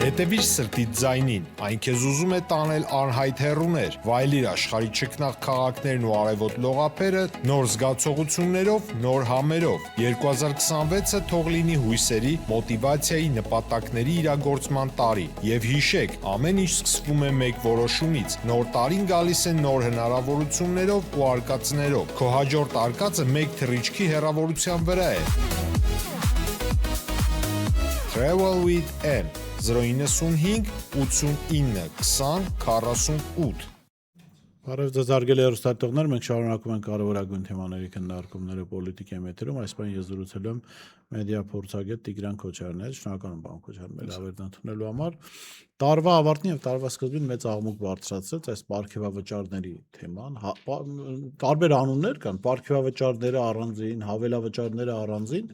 Հետևիր սրտիդ ձայնին, այն քեզ ուզում է տանել անհայտ հեռուներ, վայելիր աշխարհի չքնաղ քաղաքներն ու արևոտ լողափերը նոր զգացողություններով, նոր համերով։ 2026-ը թող լինի հույսերի, մոտիվացիայի, նպատակների իրագործման տարի։ Եվ հիշեք, ամեն ինչ սկսվում է մեկ որոշումից։ Նոր տարին գալիս է նոր հնարավորություններով ու արկածներով։ Քո հաջորդ արկածը մեկ թռիչքի հեռավորության վրա է։ Travel with M 095 89 20 48 Բարև ձեզ արգելի հեռուստատողներ, մենք շարունակում ենք կարևորագույն թեմաների քննարկումները պոլիտիկայի մեթերում, այս բան ես զրուցել եմ մեդիա փորձագետ Տիգրան Քոչարյանի հետ, շնորհակալ եմ պարոն Քոչարյան, մեր հավերն ընդունելու համար։ Տարվա ավարտին եւ տարվա սկզբին մեծ աղմուկ բարձրացրեց այս պարգևավճարների թեման, տարբեր անուններ կան, պարգևավճարները առանձին, հավելավճարները առանձին,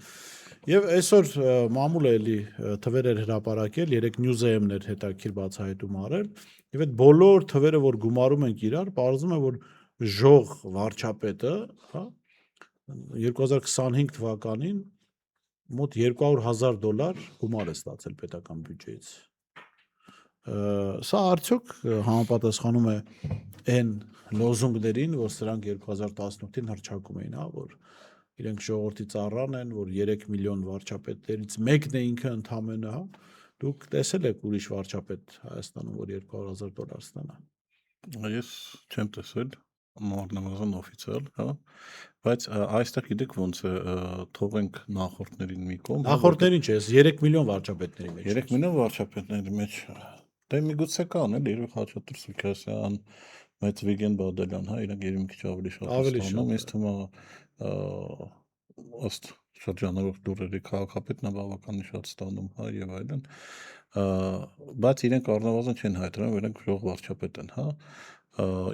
եւ այսօր մամուլը էլի թվեր էր հրապարակել, 3 նյուզեեմն էր հետաքրքիր բացահայտում արել, եւ այդ բոլոր թվերը, որ գումարում ենք իրար, պարզվում է, որ ժող վարչապետը, հա, 2025 թվականին մոտ $200,000 գումար է ստացել պետական բյուջեից։ Սա արդյոք համապատասխանում է այն լոզունգներին, որ սրանք 2018-ին հռչակում էին, հա, որ իրենք ժողովրդի ծառան են, որ 3 միլիոն վարչապետներից մեկն է ինքը ընդամենը, հա, դուք տեսել եք ուրիշ վարչապետ Հայաստանում, որ $200,000 ստանա։ Ես չեմ տեսել, առնվազն օֆիցիալ, հա, բայց այստեղ գիտեք ոնց է, թողենք նախորդներին մի կողմ։ Նախորդներին չէ, 3 միլիոն վարչապետների մեջ։ 3 միլիոն վարչապետների մեջ։ Դե միգուցե կան էլ Երևի Խաչատուր Սուքասյան, Մեծ Վիգեն Բադալյան, հա, իրենք երևի մի քիչ ավելի շատ ստանում, ինձ թվում է ըստ շրջանառող լուրերի քաղաքապետն է բավականին շատ ստանում, հա, եւ այլն, բայց իրենք առնվազն չեն հայտարարում, որ իրենք ժող վարչապետ են, հա,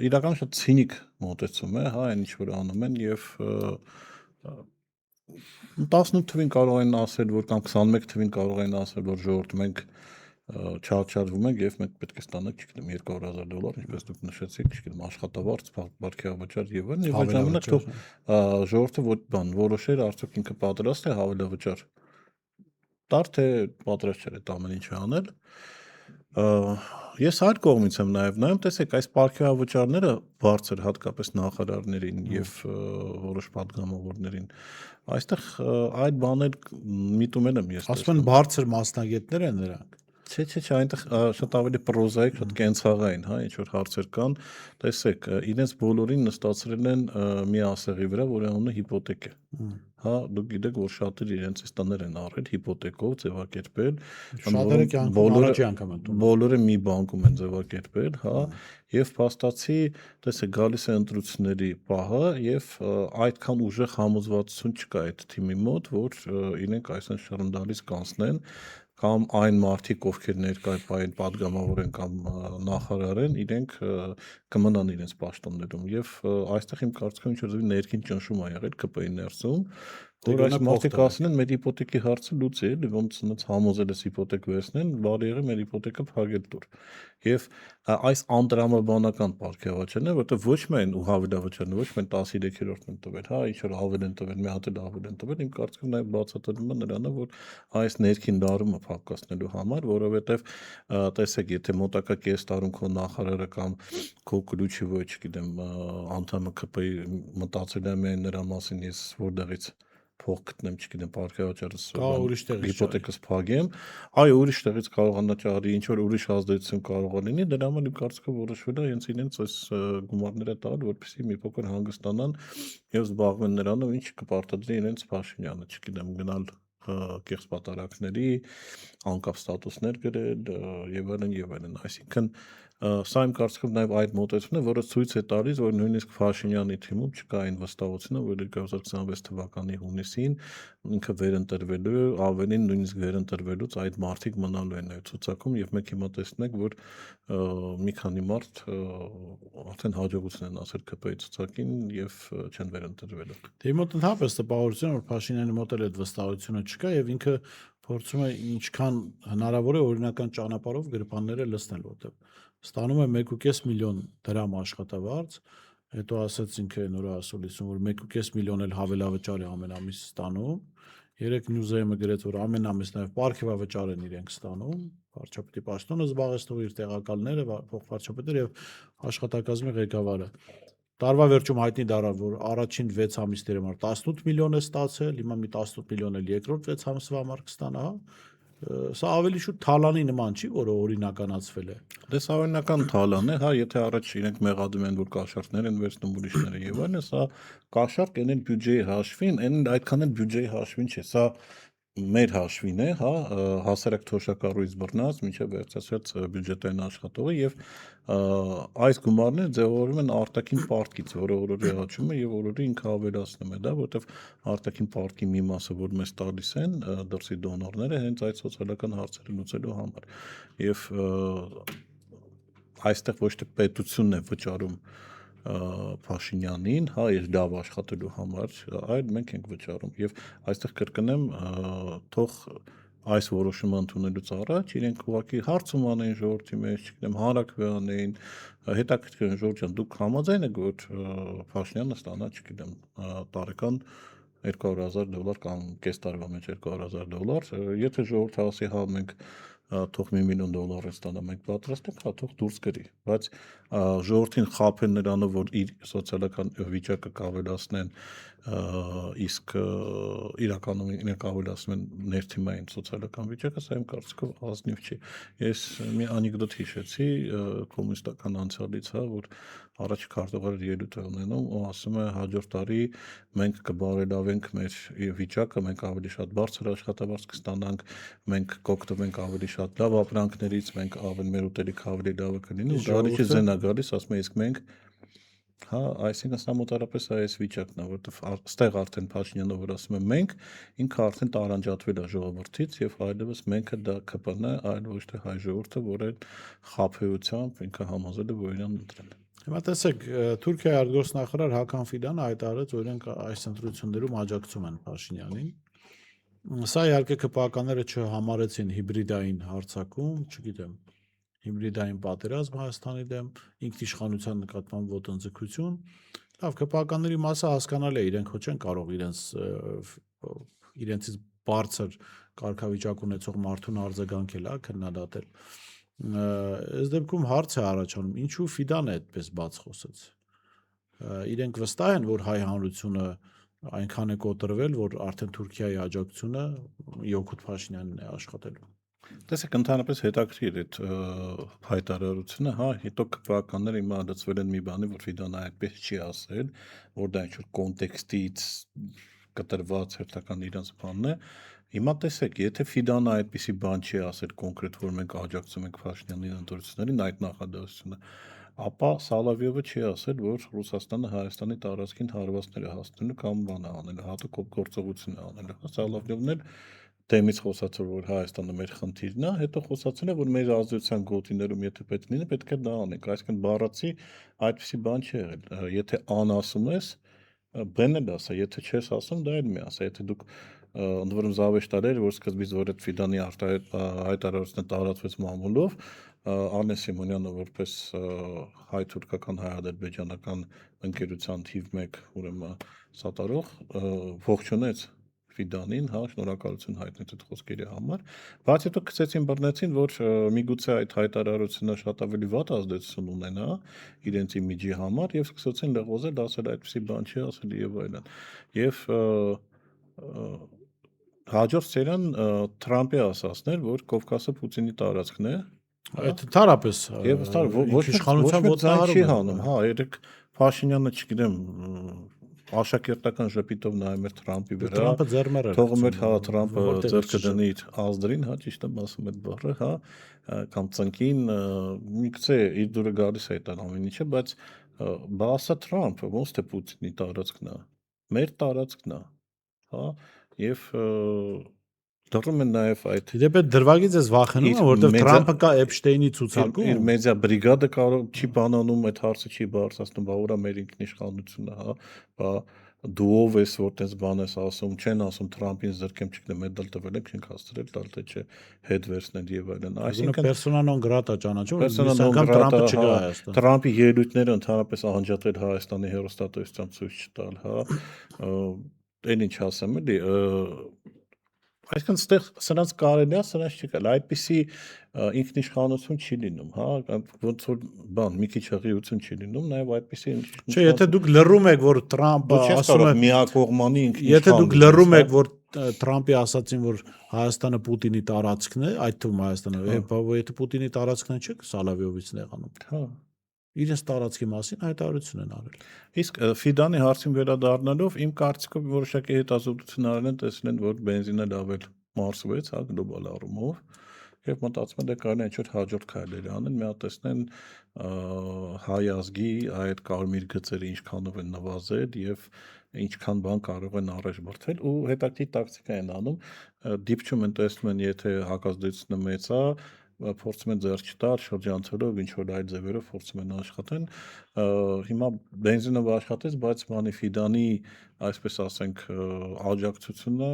իրական շատ ցինիկ մոտեցում է, հա, այն ինչ որ անում են եւ 18 թվին կարող են ասել, որ կամ 21 թվին կարող են ասել, որ ժողովուրդ մենք չարչարվում ենք եւ մենք պետք է ստանանք, չգիտեմ, $200,000, ինչպես դուք նշեցիք, չգիտեմ, աշխատավարձ, պարգևավճար եւ այլն, եւ այդ ժամանակ թող ժողովուրդը որոշեր արդյոք ինքը պատրաստ է հավելավճար տար, թե պատրաստ չէ այդ ամեն ինչը անել։ Ես այլ կողմից եմ նաեւ նայում, տեսեք, այս պարգևավճարները բարձր հատկապես նախարարներին եւ որոշ падգամավորներին, այստեղ այդ բաներ միտում եմ ես։ Ասում են բարձր մասնագետներ են նրանք։ Չէ, այնտեղ շատ ավելի պրոզայիկ, շատ կենցաղային, հա, ինչ որ հարցեր կան, տեսեք, իրենց բոլորին նստացրել են մի ասեղի վրա, որի անունը հիպոթեկ է։ Հա, դուք գիտեք, որ շատերը իրենց տներ են առել հիպոթեկով ձևակերպել, շատերը կյանքում առաջի անգամ են տուն։ Բոլորը մի բանկում են ձևակերպել, հա, եւ փաստացի, տեսեք, գալիս է ընտրությունների պահը եւ այդքան ուժեղ համոզվածություն չկա այդ թիմի մոտ, որ իրենք այսօր շռնդալից կանցնեն կամ այն մարդիկ, ովքեր ներկայ падգամավոր են կամ նախարար են, իրենք կմնան իրենց պաշտոններում եւ այստեղ իմ կարծիքով ինչ որ ներքին ճնշում ա եղել ԿՊ-ի ներսում, որ այս մարդիկ ասել են մեր հիպոթեկի հարցը լուծի է, ոնց համոզել ես հիպոթեկ վերցնեն, բարի եղի մեր հիպոթեկը փակել տուր։ Եվ այս անտրամաբանական պարգևավճարն է, որտեղ ոչ միայն ու հավելավճարն է, ոչ միայն 13-րդն են տվել, հա, ինչ որ ավել են տվել, մի հատ էլ ավել են տվել, իմ կարծիքով նաեւ բացատրվում է նրանով, որ այս ներքին դարումը փակասնելու համար, որովհետեւ տեսեք, եթե մոտակա կես տարում քո նախարարը կամ քո ключевой, չգիտեմ, անդամը ԿՊ-ի մտածել է միայն նրա մասին, ես որտեղից փող գտնեմ, չգիտեմ, պարգևավճարս հիպոթեկս փակեմ, այո, ուրիշ տեղից կարողանա ճարի, ինչ որ ուրիշ ազդեցություն կարող է լինի, դրա համար իմ կարծիքով որոշվել է իրենց այս գումարները տալ, որպեսզի մի փոքր հանգստանան եւ զբաղվեն նրանով, ինչ կպարտադրի իրենց Փաշինյանը, չգիտեմ, գնալ կեղծ պատարակների, անկապ ստատուսներ գրել եւ այլն, այսինքն սա իմ կարծիքով նաեւ այդ մոտեցումն է, որը ցույց է տալիս, որ նույնիսկ Փաշինյանի թիմում չկա այն վստահությունը, որ 2026 թվականի հունիսին ինքը վերընտրվելու, ավելին նույնիսկ վերընտրվելուց այդ մարդիկ մնալու են այդ ցուցակում եւ մենք հիմա տեսնենք, որ մի քանի մարդ արդեն հաջողություն են ասել ԿՊ-ի ցուցակին եւ չեն վերընտրվելու։ Դե մոտ ընդհանրապես տպավորություն որ Փաշինյանի մոտ էլ այդ վստահությունը չկա եւ ինքը փորձում է ինչքան հնարավոր է օրինական ճանապարհով գրպանները լցնել, որտեղ ստանում է 1.5 միլիոն դրամ աշխատավարձ, հետո ասաց ինքը նոր ասուլիսում, որ 1.5 միլիոն էլ հավելավճար է ամեն ամիս ստանում, Երեք նյուզեյմը գրեց, որ ամեն ամիս նաև պարգևավճար են իրենք ստանում, վարչապետի պաշտոնը զբաղեցնող իր տեղակալները, փոխվարչապետները եւ աշխատակազմի ղեկավարը։ Տարվա վերջում հայտնի դառավ, որ առաջին 6 ամիսների համար 18 միլիոն է ստացել, հիմա մի 18 միլիոն էլ երկրորդ 6 ամսվա համար կստանա, հա։ Սա ավելի շուտ թալանի նման չի, որը օրինականացվել է։ Դե սա օրինական թալան է, հա, եթե առաջ իրենք մեղադրում են, որ կաշառքներ են վերցնում ուրիշները եւ այլն, սա կաշառք են բյուջեի հաշվին, այդքան էլ բյուջեի հաշվին չէ, սա մեր հաշվին է, հա, հասարակ թոշակառույց բռնած, մինչև վերջացած բյուջետային աշխատողը եւ այս գումարները ձևավորվում են արտաքին պարտքից, որը օրորի աճում է եւ օրորի ինքը ավելացնում է, դա, որովհետեւ արտաքին պարտքի մի մասը, որ մեզ տալիս են դրսի դոնորները, հենց այդ սոցիալական հարցերը լուծելու համար եւ այստեղ ոչ թե պետությունն է վճարում Փաշինյանին, հա, իր լավ աշխատելու համար, այլ մենք ենք վճարում եւ այստեղ կրկնեմ, թող այս որոշումը ընդունելուց առաջ իրենք ուղղակի հարցում անեն ժողովրդի մեջ, չգիտեմ, հանրակրվե անեն, հետաքրքիր ժողովուրդ ջան, դուք համաձայն եք, որ Փաշինյանը ստանա, չգիտեմ, տարեկան $200,000 կամ կես տարվա մեջ $200,000, եթե ժողովուրդը ասի, հա, մենք թող $1 միլիոն ստանա, մենք պատրաստ ենք, հա, թող դուրս գրի, բայց ժողովրդին խաբեն նրանով, որ իր սոցիալական վիճակը կավելացնեն, իսկ իրականում իրենք ավելացնում են ներթիմային սոցիալական վիճակը, սա իմ կարծիքով ազնիվ չի։ Ես մի անեկդոտ հիշեցի կոմունիստական անցյալից, հա, որ առաջ քարտուղարը ելույթ է ունենում ու ասում է հաջորդ տարի մենք կբարելավենք մեր վիճակը, մենք ավելի շատ բարձր աշխատավարձ կստանանք, մենք կօգտվենք ավելի շատ լավ ապրանքներից, մենք ավելի մեր ուտելիքը ավելի լավը կլինի, ու դարիճը ձեն է գալիս, ասում է իսկ մենք, հա, այսինքն սա մոտարապես այս վիճակն է, որովհետև ստեղ արդեն Փաշինյանը որ ասում է մենք, ինքը արդեն տարանջատվել է ժողովրդից եւ այլևս menքը դա ԿՊՆ, այլ ոչ թե հայ ժողովուրդը, որ այդ խաբեությամբ ինքը համոզել է, որ իրան ընտրել։ Հիմա տեսեք, Թուրքիայի արտգործնախարար Հական Ֆիդանը հայտարարեց, որ իրենք այս ընտրություններում աջակցում են Փաշինյանին։ Սա իհարկե ԿՊԱ-ականները չհամարեցին հիբրիդային հարձակում, չգիտեմ, հիբրիդային պատերազմ Հայաստանի դեմ, ինքնիշխանության նկատմամբ ոտնձգություն։ Լավ, ԿՊԱ-ականների մասը հասկանալի է, իրենք ոչ են կարող իրենցից բարձր կարգավիճակ ունեցող մարդուն արձագանքել, հա, քննադատել։ Այս դեպքում հարց է առաջանում, ինչու Ֆիդանը այդպես բաց խոսեց։ Իրենք վստահ են, որ հայ հանրությունը այնքան է կոտրվել, որ արդեն Թուրքիայի աջակցությունը Յոկուտ Փաշինյանին է աշխատելու։ Տեսեք, ընդհանրապես հետաքրքիր այդ հայտարարությունը, հա, հետո ԿՊԱ-ականները հիմա լծվել են մի բանի, որ Ֆիդանը այդպես չի ասել, որ դա ինչ-որ կոնտեքստից կտրված հերթական իրանց բանն է։ Հիմա տեսեք, եթե Ֆիդանը այդպիսի բան չի ասել կոնկրետ, որ մենք աջակցում ենք Փաշինյանի ընտրություններին, այդ նախադասությունը, ապա Սալավիովը չի ասել, որ Ռուսաստանը Հայաստանի տարածքին հարվածներ է հասցնելու կամ բան է անել, հատուկ գործողություն է անել։ Սալավիովն էլ դեմից խոսացել, որ Հայաստանը մեր խնդիրն է, հետո խոսացել է, որ մեր ազդեցության գոտիներում եթե պետք լինի, պետք է դա անենք։ Այսինքն բառացի այդպիսի բան չի եղել։ Եթե ան ասում ես, բեն էլ ասա, եթե չես ասում, դա էլ մի ասա, եթե դուք ընդ որում զավեշտալ էր, որ սկզբից որ այդ Ֆիդանի հայտարարությունը տարածվեց մամուլով, Արնե Սիմոնյանը որպես հայ-թուրքական հայ-ադրբեջանական ընկերության թիվ 1 ուրեմն սատարող ողջունեց Ֆիդանին, հա, շնորհակալություն հայտնեց այդ խոսքերի համար, բայց հետո գցեցին բռնեցին, որ միգուցե այդ հայտարարությունը շատ ավելի վատ ազդեցություն ունենա իրենց իմիջի համար եւ սկսեցին լղոզել, ասել այդպեսի բան չի ասել եւ այլն։ Եվ հաջորդ սերիան Թրամփի ասածներ, որ Կովկասը Պուտինի տարածքն է, Այդ ընդհանրապես եւ ոչ իշխանության ոտնահարում չի հանում, հա, երեք Փաշինյանը, չգիտեմ, աշակերտական ժպիտով նայում էր Թրամփի վրա, Թրամփը ձեռներ էր թողում էր, հա, Թրամփը ձեռքը դնի իր ազդրին, հա, ճիշտ եմ ասում այդ բառը, հա, կամ ծնկին, միգուցե իր դուրը գալիս է այդ ամեն ինչը, բայց բա ասա Թրամփը, ոնց թե Պուտինի տարածքն է, մեր տարածքն է, հա, եւ դառնում են նաև այդ Դեպի դրվագից ես վախենում, որովհետև Թրամփը կա Էփշտեյնի ցուցակում, իր մեդիա բրիգադը կարող չի բանանում այդ հարցը չի բարձրացնում, բա ուրա մեր ինքնիշխանությունը, հա, բա դու ով ես որ տես բան ես ասում, չեն ասում Թրամփին զրկեմ, չգիտեմ, մեդալ տվել եք, չենք հասցրել, տալ թե չէ, հետ վերցնել եւ այլն։ Այսինքն persona non grata ճանաչում, persona non grata չկա Հայաստան։ Թրամփի ելույթները ընդհանրապես անջատել Հայաստանի հեռուստատեսությամբ ցույց չտալ, հա, այն ինչ ասեմ, էլի Այսինքն ստեղ սրանց կարելի է, սրանց չի կարելի։ Այդպիսի ինքնիշխանություն չի լինում, հա, ոնց որ բան, մի քիչ հղիություն չի լինում, նաև այդպիսի Չէ, եթե դուք լռում եք, որ Թրամփը Դու չես ասում է, կարող միակողմանի եթե դուք ինքնիշխան լռում եք, լինես, որ Թրամփի ասացին, որ Հայաստանը Պուտինի տարածքն է, այդ թվում Հայաստանը, եթե Պուտինի տարածքն է, չէ՞, Սալավիովից նեղանում։ հա։ Իրենց տարածքի մասին հայտարարություն են արել։ Իսկ Ֆիդանի հարցին վերադառնալով իմ կարծիքով որոշակի հետազոտություն արել են, տեսել են, որ բենզինը լավ էլ մարսվեց, հա, գլոբալ առումով, եւ մտածում են, դե կարելի է ինչ-որ հաջորդ քայլեր անել, մի հատ տեսնեն հայ ազգի այդ կարմիր գծերը ինչքանով են նվազել եւ ինչքան բան կարող են առաջ բրթել ու հետաքրքիր տակտիկա են անում, դիպչում են տեսնում են, եթե հակազդեցությունը մեծ է, փորձում են ձեռք չտալ, շրջանցելով ինչ որ այլ ձևերով փորձում են աշխատեն, հիմա բենզինը աշխատեց, բայց բանի Ֆիդանի, այսպես ասենք, աջակցությունը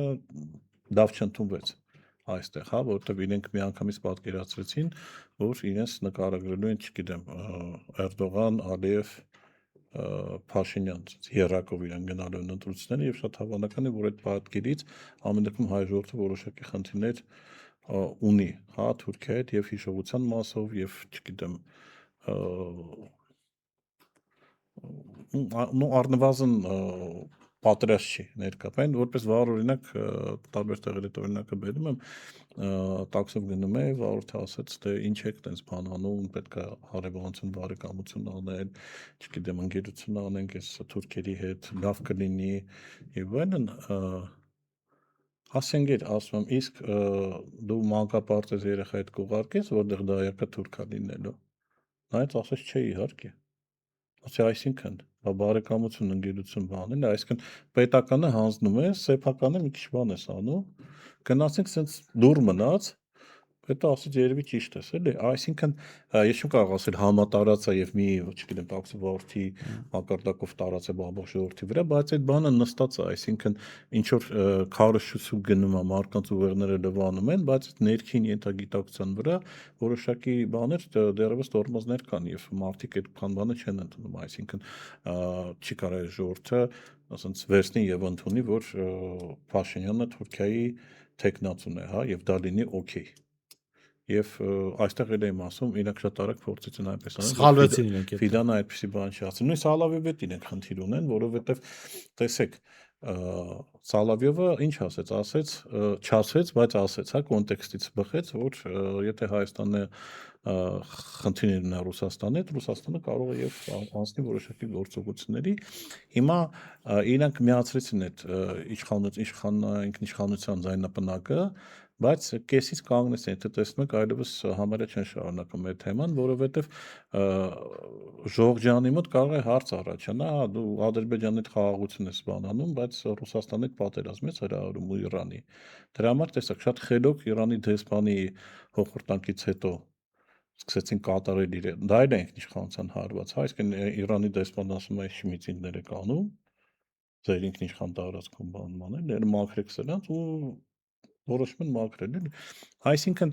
լավ չընդունվեց այստեղ, հա, որովհետև իրենք միանգամից պատկերացրեցին, որ իրենց նկարագրելու են, չգիտեմ, Էրդողան, Ալիև, Փաշինյան երակով իրեն գնալու են ընտրությունները եւ շատ հավանական է, որ այդ պատկերից ամենակում հայ ժողովուրդը որոշակի խնդիրներ ունի, հա, Թուրքիայի հետ եւ հիշողության մասով եւ չգիտեմ առնվազն պատրաստ չի ներկայացնել, որպես վառ օրինակ տարբեր տեղերի օրինակը բերում եմ, տաքսով գնում է, վարորդը ասաց, թե ինչ եք տենց բան անում, պետք է հարևանություն, բարեկամություն անել, չգիտեմ, ընկերություն անենք այս թուրքերի հետ, լավ կլինի եւ այլն, ասենք ասում եմ, իսկ դու մանկապարտեզ երեխա հետ կուղարկես, որտեղ դայակը թուրքա լինելու, նայած ասես չէ իհարկե, ասի այսինքն բարեկամություն, ընկերություն բանել, այսինքն պետականը հանձնում է, սեփականը մի քիչ բան ես անում, գնացինք սենց դուր մնաց, հետո ասեց երևի ճիշտ ես, էլի, այսինքն ես չեմ կարող ասել համատարած է եւ մի, չգիտեմ, տաքսի վարորդի մակարդակով տարածել ամբողջ ժողովրդի վրա, բայց այդ բանը նստած է, այսինքն ինչ որ քարոզչություն գնում է, մարդկանց ուղեղները լվանում են, բայց ներքին ենթագիտակցության վրա որոշակի բաներ դեռևս տորմոզներ կան եւ մարդիկ այդքան բանը չեն ընդունում, այսինքն չի կարող ժողովուրդը ասենց վերցնի եւ ընդունի, որ Փաշինյանը Թուրքիայի տեխնացուն է, հա, եւ դա լինի օքեյ։ Եվ այստեղ էլ եմ ասում, իրենք շատ արագ փորձեցին այնպես անել, Սխալվեցին իրենք։ Ֆիդանը այդպեսի բան չի ասել։ Նույն Սալավիովի հետ իրենք խնդիր ունեն, որովհետև տեսեք, Սալավիովը ինչ ասեց, չասեց, բայց ասեց, հա, կոնտեքստից բխեց, որ եթե Հայաստանը խնդիրներ ունի Ռուսաստանի հետ, Ռուսաստանը կարող է եւ անցնի որոշակի գործողությունների։ Հիմա իրենք միացրեցին այդ ինքնիշխանության ձայնապնակը, բայց կեսից կանգնեցին, եթե տեսնում եք, այլևս համարյա չեն շարունակում այդ թեման, որովհետև Ժողովջանի մոտ կարող է հարց առաջանա, դու Ադրբեջանի հետ խաղաղություն ես բանանում, բայց Ռուսաստանի հետ պատերազմ ես հրահրում ու Իրանի։ Դրա համար տեսակ շատ խելոք Իրանի դեսպանի հոխորտանքից հետո սկսեցին կատարել իրեն։ Դա էլ է ինքնիշխանության հարված, հա, այսինքն Իրանի դեսպանն ասում է շմիցինգներ եք անում, ձեր ինքնիշխան տարածքում բանման էլ, մաքրեք սրանց ու որոշում են մաքրել, էլի։ Այսինքն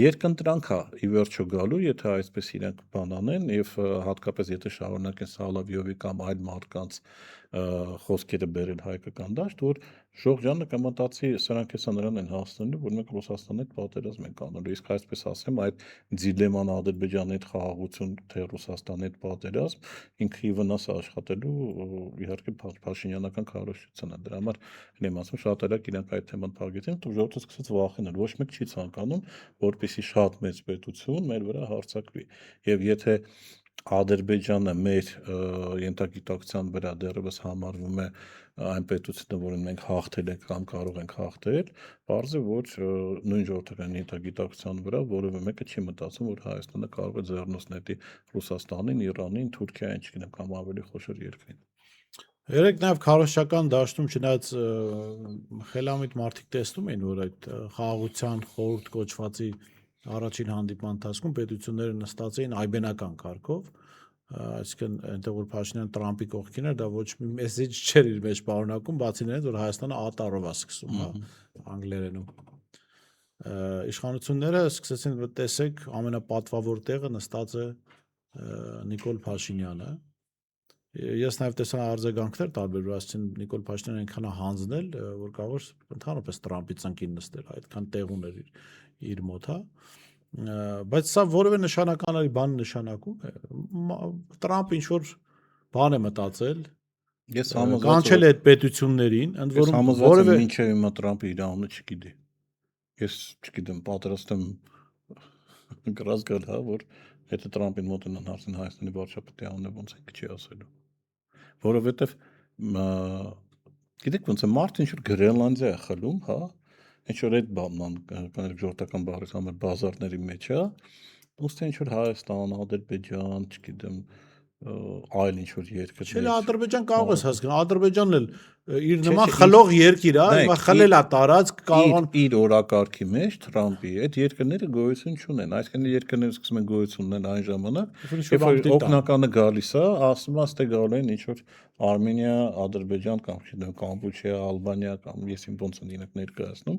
երկընտրանք է ի վերջո գալու, եթե այսպես իրենք բան անեն եւ հատկապես եթե շարունակեն Սալավիովի կամ այլ մարդկանց խոսքերը բերել հայկական դաշտ, որ Ժողովյանը կմտածի, սրանք հեսա նրան են հասնելու, որ մենք Ռուսաստանի հետ պատերազմ ենք անելու, իսկ այսպես ասեմ, այդ դիլեման Ադրբեջանի հետ խաղաղություն, թե Ռուսաստանի հետ պատերազմ ինքը ի վնաս աշխատելու իհարկե Փաշինյանական քարոզչությանը։ Դրա համար եմ ասում, շատ արագ իրենք այդ թեման փակեցին, ու ժողովուրդը սկսեց վախենալ, ոչ մեկ չի ցանկանում, որպեսզի շատ մեծ պետություն մեր վրա հարձակվի։ Եվ եթե Ադրբեջանը մեր ենթագիտակցության վրա դեռևս համարվում է այն պետությունը, որը մենք հաղթել ենք կամ կարող ենք հաղթել, բարձր է, որ նույն ժողովրդական ենթագիտակցության վրա որևէ մեկը չի մտածում, որ Հայաստանը կարող է ձեռնոց նետի Ռուսաստանին, Իրանին, Թուրքիային, չգիտեմ, կամ ավելի խոշոր երկրին։ Երեք նաև քարոզչական դաշտում չնայած խելամիտ մարդիկ տեսնում էին, որ այդ խաղաղության խորհուրդ կոչվածի առաջին հանդիպման ընթացքում պետությունները նստած էին այբենական կարգով, այսինքն այնտեղ որ Փաշինյան Տրամփի կողքին էր, դա ոչ մի մեսեջ չէր իր մեջ պարունակում, բացի նրանից, որ Հայաստանը ատարով է սկսում, հա, անգլերենում։ Իշխանությունները սկսեցին, որ տեսեք, ամենապատվավոր տեղը նստած է Նիկոլ Փաշինյանը, Ես նաև տեսա արձագանքներ տարբերվածին Նիկոլ Փաշինյանը այնքան է հանձնել, որ կարող էր ընդհանրապես Տրամպի ծնկին նստել, այդքան տեղ ուներ իր մոտ, հա։ Բայց սա որևէ նշանակալի բան նշանակում է։ Տրամպը ինչ որ բան է մտածել, Ես համոզված կանչել է այդ պետություններին, ընդ Ես որում համոզված եմ որևէ մինչև հիմա Տրամպը իր անունը չգիտի։ Ես չգիտեմ, պատրաստ եմ գրած գալ, հա, որ եթե Տրամպին մոտենան հարցին Հայաստանի վարչապետի անունը ոնց է չի ասելու։ Որովհետև գիտեք ոնց է մարդը ինչ որ Գրենլանդիա է խլում, հա, ինչ որ այդ բանն կանենք ժողովրդական բառից համար բազարների մեջ, հա, ուստի ինչ որ Հայաստան, Ադրբեջան, չգիտեմ, այլ ինչ որ երկրներ։ Չէ, Ադրբեջան կարող ես հասկանալ, Ադրբեջանն էլ իր Չէ, նման չէ, խլող երկիր է, նայեք, հիմա խլել է տարածք, կարող իր օրակարգի մեջ Տրամպի այդ երկրները գոյություն չունեն, այսինքն երկրները սկսում են գոյություն ունեն այն ժամանակ, երբ որ օգնականը գալիս է, ասում է, ստե գալ են ինչ որ Արմենիա, Ադրբեջան կամ չգիտեմ, Կամպուչիա, Ալբանիա կամ ես իմ ոնց են իրենք ներկայացնում,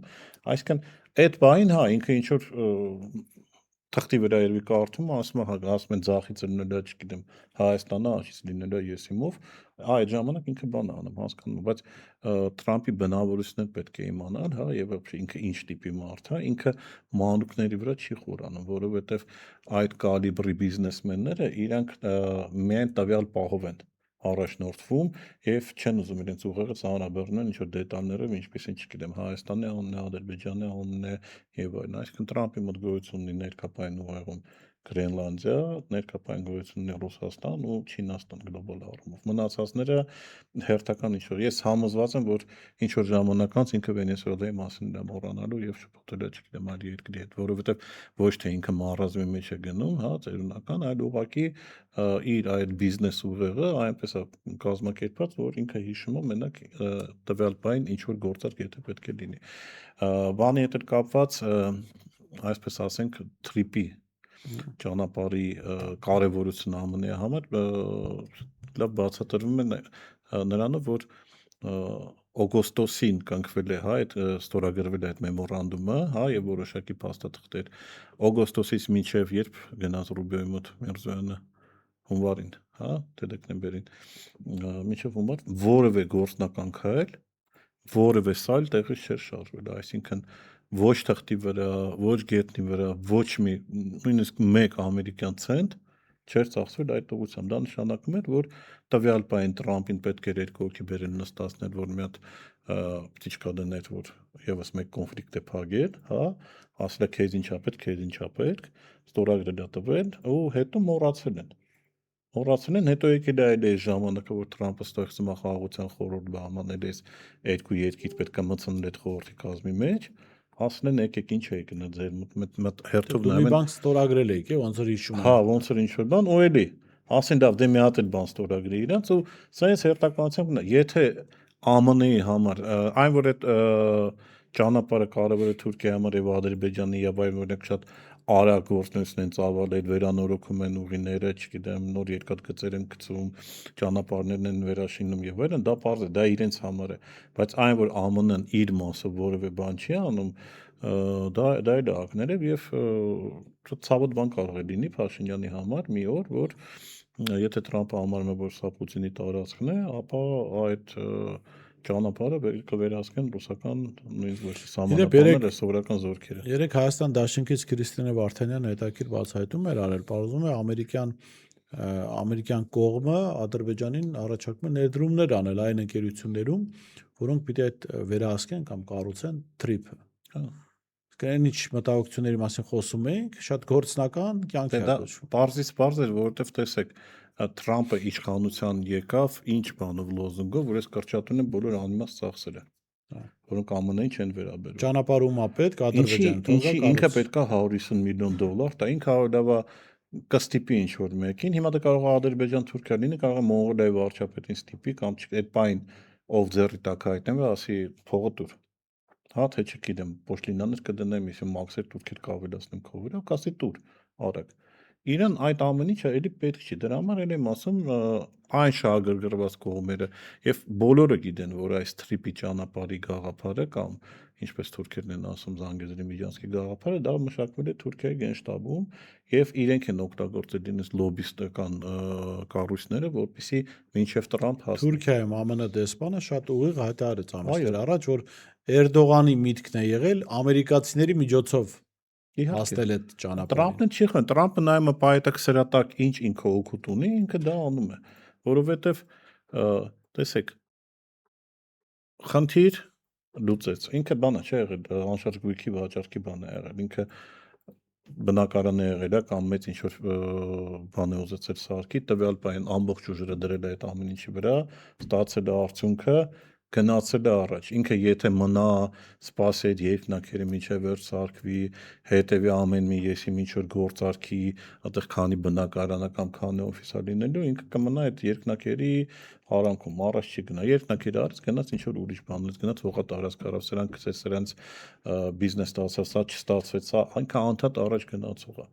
այսինքն այդ բային, հա, ինքը ինչ որ թղթի վրա երևի կարդում, ասում են ձախից լինելա, չգիտեմ, Հայաստանը, աշից լինելա եսիմով, այդ ժամանակ ինքը բան է անում, հասկանում, բայց Տրամպի բնավորությունն պետք է իմանալ, հա, եւ ինքը ինչ տիպի մարդ է, ինքը մանուկների վրա չի խորանում, որովհետեւ այդ կալիբրի բիզնեսմենները իրանք միայն տվյալ պահով են առաջնորդվում եւ չեն ուզում իրենց ուղեղը ծանրաբեռնել ինչ որ դետալներով, ինչպեսին, չգիտեմ, Հայաստանի անունն է, Ադրբեջանի անունն է եւ այլն, այսինքն Տրամպի մոտ գոյություն ունի ներքապային ուղեղում Գրենլանդիա, ներքապային գոյություն ունի Ռուսաստան ու Չինաստան գլոբալ առումով։ Մնացածները հերթական ինչ որ ես համոզված եմ, որ ինչ որ ժամանակ անց ինքը Վենեսուելայի մասին դա մոռանալու եւ շփոթել է, չգիտեմ, այլ երկրի հետ, որովհետեւ ոչ թե ինքը մարզազմի մեջ է գնում, հա, ծերունական, այլ ուղղակի իր այդ բիզնես ուղեղը այնպես է կազմակերպված, որ ինքը հիշում է մենակ տվյալ բային ինչ որ գործարք եթե պետք է լինի։ Բանի հետ կապված, այսպես ասենք, թրիպի ճանապարհի կարևորությունը ԱՄՆ-ի համար լավ բացատրվում է նրանով, որ օգոստոսին կնքվել է, հա, այդ ստորագրվել է այդ մեմորանդումը, հա, եւ որոշակի փաստաթղթեր օգոստոսից մինչեւ երբ գնաց Ռուբիոյի մոտ Միրզոյանը հունվարին, հա, թե դեկտեմբերին, մինչև հունվար որևէ գործնական քայլ, որևէ սայլ տեղից չէր շարժվել, այսինքն ոչ թղթի վրա, ոչ գետնի վրա, ոչ մի նույնիսկ մեկ ամերիկյան ցենտ չէր ծախսվել այդ ուղղությամբ։ Դա նշանակում էր, որ տվյալ բային Տրամպին պետք էր երկու հոգի բերել նստացնել, որ մի հատ պտիչկա դներ, որ եւս մեկ կոնֆլիկտ է փակել, հա, ասել է քեզ ինչա պետք, ստորագրել է տվել ու հետո մոռացել են, հետո եկել է այլ ժամանակը, որ Տրամպը ստեղծում է խաղաղության խորհուրդ բամանել էս երկու երկիր պետք է մտցնել այդ խորհրդի կազմի մեջ, ասել են եկեք ինչ եք գնա ձեր մոտ հերթով նայում մի բան ստորագրել եք, ոնց որ հիշում եմ։ Հա, ոնց որ ինչ որ բան, ու էլի ասեն լավ, դե մի հատ էլ բան ստորագրի իրանց ու սա էս հերթականությամբ եթե ԱՄՆ-ի համար այն որ այդ ճանապարհը կարևոր է Թուրքիայի համար եւ Ադրբեջանի եւ այլ օրինակ շատ արագ գործունեություն են ծավալել, վերանորոգում են ուղիները, չգիտեմ, նոր երկաթգծեր են գցում, ճանապարհներն են վերաշինում եւ այլն, դա պարզ է, դա իրենց համար է, բայց այն որ ԱՄՆ-ն իր մասով որևէ բան չի անում, դա էլ է ակներև եւ ցավոտ բան կարող է լինի Փաշինյանի համար մի օր, որ եթե Տրամպը համարում է, որ սա Պուտինի տարածքն է, ապա այդ ճանապարհը կվերահսկեն ռուսական նույնիսկ ոչ սահմանապահները, սովորական զորքերը։ Երեք Հայաստան Դաշնքից Քրիստինե Վարդանյանը հետաքրքիր բացահայտում էր արել, պարզվում է ամերիկյան կողմը Ադրբեջանին առաջարկում է ներդրումներ անել այն ընկերություններում, որոնք պիտի այդ վերահսկեն կամ կառուցեն թրիփը։ Հա։ Կային ինչ մտահոգությունների մասին խոսում էինք, շատ գործնական կյանքի է կոչվում։ Պարզից պարզ էր, որովհետև տեսեք, Տրամպը իշխանության եկավ ինչ բանով լոզունգով, որ այս կրճատունը բոլոր անիմաստ ծախսել են, որոնք ԱՄՆ-ին չեն վերաբերում։ Ճանապարհում է պետք Ադրբեջանը, ինչի ինքը պետքա $150 միլիոն տա, ինքը հավելավա կստիպի ինչ որ մեկին, հիմա դա կարող է Ադրբեջան-Թուրքիա լինի, կարող է Մոնղոլիայի վարչապետին ստիպի կամ այդ բային ով ձեռի տակ հայտնվի, ասի փողը տուր։ Հա, թե չգիտեմ, պոշլինաներ կդնեմ, իսկ մաքսեր տուրքեր կավելացնեմ քո վրա, կասի տուր, արագ։ Իրան այդ ամեն ինչը էլի պետք չի։ Դրա համար էլ եմ ասում, այն շահագրգռված կողմերը եւ բոլորը գիտեն, որ այս թրիպի ճանապարհի գաղափարը կամ ինչպես թուրքերն են ասում Զանգեզուրի միջանցքի գաղափարը, դա մշակվել է Թուրքիայի գենշտաբում եւ իրենք են օգտագործել ինձ լոբիստական կառույցները, որպեսզի մինչեւ Տրամփ հասնի։ Թուրքիայում ԱՄՆ դեսպանը շատ ուղիղ հայտարարեց ամիսներ առաջ, որ Էրդողանի միտքն է եղել ամերիկացիների միջոցով հասնել այդ ճանապարհին։ Տրամփն չի խնդրում, Տրամփը նայում է պայետակսրատակ ինչ ինքը օգուտ ունի, ինքը դա անում է, որովհետեւ տեսեք խնդիր լուծեց։ Ինքը բանա չէ եղել, անշարժ գույքի վաճառքի բան է եղել։ Ինքը բնակարան է եղել, կամ մեծ ինչ որ բան է ուզեցել սարքի, տվյալ բան ամբողջ ուժերը դրել է այդ ամեն ինչի վրա, ստացել է արդյունքը, գնացել է առաջ։ Ինքը եթե մնա, սպասեր երկնակերը միջև վերջ սարքվի, հետևի ամեն մի եսի ինչ որ գործարքի, այդտեղ քանի բնակարանը կամ քանի օֆիսա լինելու, ինքը կմնա այդ երկնակերի արանքում, առաջ չի գնա։ Երկնակերը արած գնաց ինչ որ ուրիշ բան, գնաց հողա տարածք արավ, սրանք գցեց սրանց բիզնես ստացավ, սա չստացվեց, սա այնքան անդադ առաջ գնացող է։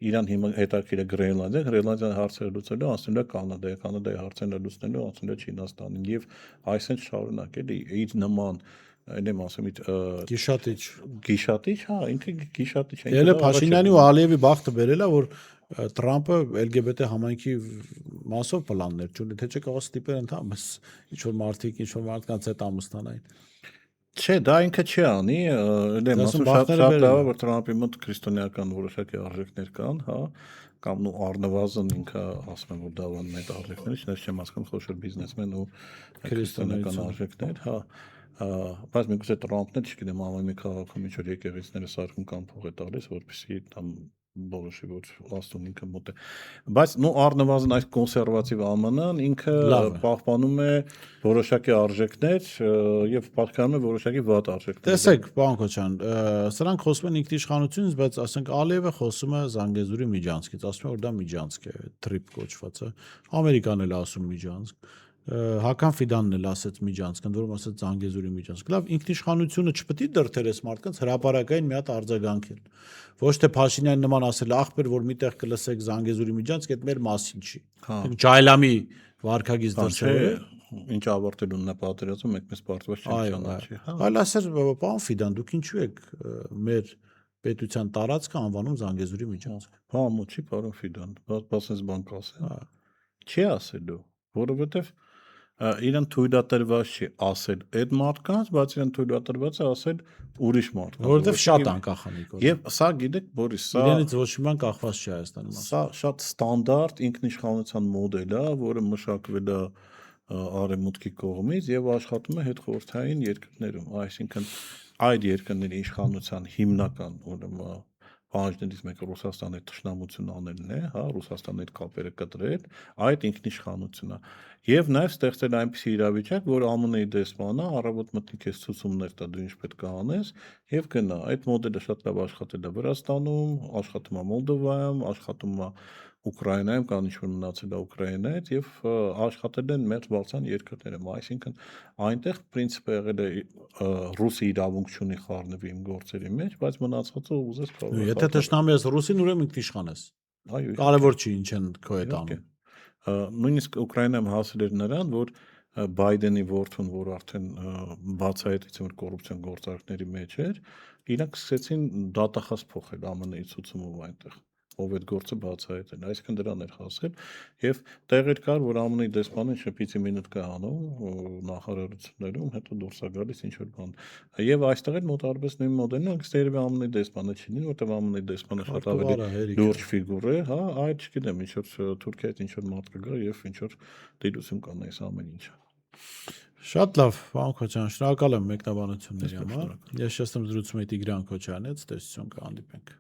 Իրան հիմա հետաքրքիր է Գրենլանդիան հարցերը լուծելու, անցնելու Կանադայի, Կանադայի հարցերը լուծնելու, անցնելու Չինաստանին եւ այսպես շարունակ էլի իր նման այն եմ ասում գիշատիչ, հա, ինքը գիշատիչ է։ Ելը Փաշինյանի ու Ալիևի բախտը բերել է, որ Տրամփը LGBT համայնքի մասով պլաններ չունի, թե չէ կարող ստիպել ընդհանրապես ինչ որ մարդիկ, ինչ որ մարդկանց հետ ամուսնանային։ Չէ, դա ինքը չի անի, դեմ ասում շատ լավ է, որ Տրամփի մոտ քրիստոնեական որոշակի արժեքներ կան, հա, կամ նու առնվազն ինքը ասում է, որ դա one այդ արժեքները, չնայած չեմ հասկանում խոշոր բիզնեսմեն ու քրիստոնեական արժեքներ, հա, բայց միգուցե Տրամփն էլ չգիտեմ, ամեն մի քաղաքում ինչ որ եկեղեցիները սարքում կամ փող է տալիս, որպեսզի там որոշի որ աստուն ինքը մոտ է, բայց նո առնվազն այս կոնսերվատիվ ԱՄՆ-ն ինքը պահպանում է որոշակի արժեքներ եւ պատկանում է որոշակի վատ արժեքներ։ Տեսեք, պարոն Քոչյան, սրանք խոսում են ինքնիշխանությունից, բայց ասենք Ալիևը խոսում է Զանգեզուրի միջանցքից, ասում է որ դա միջանցք է, թրիփ կոչվածը, Ամերիկան էլ ասում միջանցք, Հական Ֆիդանն էլ ասեց միջանցք, ընդ որում ասեց Զանգեզուրի միջանցք։ Լավ, ինքնիշխանությունը չպետք է դրթերես մարդկանց հրապարակային մի հատ արձագանքել։ Ոչ թե Փաշինյանի նման ասել, ախպեր որ միտեղ կլսեք Զանգեզուրի միջանցք, այդ մեր մասին չի։ Ջայլամի վարկագիծ դրսևորել, ինչ ավարտել ունենա պատերազմը, մեկպես պարտված չի ճանաչի։ Այլ ասել, պարոն Ֆիդան, դուք ինչու եք մեր պետության տարածքը անվանում Զանգեզուրի միջանցք։ Հա, մոչի պարոն Ֆիդան, բացես բան կասել։ Չի ասելու, որովհետև իրեն թույլատրված չի ասել այդ մարդկանց, բայց իրեն թույլատրված է ասել ուրիշ մարդկանց, որովհետև շատ անկախանիկ է։ Եվ սա գիտեք, Բորիս, սա իրենից ոչ մի բան կախված չի Հայաստանում։ Սա շատ ստանդարտ ինքնիշխանության մոդել է, որը մշակվել է արևմուտքի կողմից եւ աշխատում է հետխորհրդային երկրներում, այսինքն այդ երկրների իշխանության հիմնական ուրեմն պահանջներից մեկը Ռուսաստանի թշնամություն անելն է, հա, Ռուսաստանի հետ կապերը կտրել, այդ ինքնիշխանությունն է։ Եվ նաև ստեղծել այնպիսի իրավիճակ, որ ԱՄՆ-ի դեսպանը առավոտ մտնի քեզ ցուցումներ տա, դու ինչ պետք է անես, եւ գնա։ Այդ մոդելը շատ լավ աշխատել է Վրաստանում, աշխատում է Մոլդովայում, աշխատում է Ուկրաինայում, կան ինչ-որ մնացել է Ուկրաինայից եւ աշխատել են մեծ բարձան երկրներում, այսինքն այնտեղ պրինցիպը եղել է ռուսի իրավունք չունի խառնվի իմ գործերի մեջ, բայց մնացածը ուզես կարող։ Եթե թշնամի ես ռուսին, ուրեմն ինքնիշխան ես։ Այո, կարևոր չի ինչ են քո հետ անում։ Նույնիսկ Ուկրաինայում հասել էր նրան, որ Բայդենի որդուն, որ արդեն բացահայտեց, որ կոռուպցիոն գործարքների մեջ էր, իրանք սկսեցին դատախազ փոխել ԱՄՆ-ի ցուցումով այնտեղ, ով այդ գործը բացահայտել, այսինքն դրան էր հասել, եւ տեղեր կար, որ ԱՄՆ-ի դեսպանը շփիցի մինուտ կա անում նախարարություններում, հետո դուրս է գալիս ինչ որ բան։ Եվ այստեղ էլ մոտարպես նույն մոդելն է, ըստ երևի ԱՄՆ-ի դեսպանը չի լինի, որտեղ ԱՄՆ-ի դեսպանը շատ ավելի լուրջ ֆիգուր է, հա, այդ չգիտեմ, ինչ որ Թուրքիայից ինչ որ մարդ կգա եւ ինչ որ դիտություն կան այս ամեն ինչը։ Շատ լավ, պարոն Քոչյան, շնորհակալ եմ մեկնաբանությունների համար։ Ես շեշտեմ զրուցում էի Տիգրան Քոչյանից, տեսություն կհանդիպենք։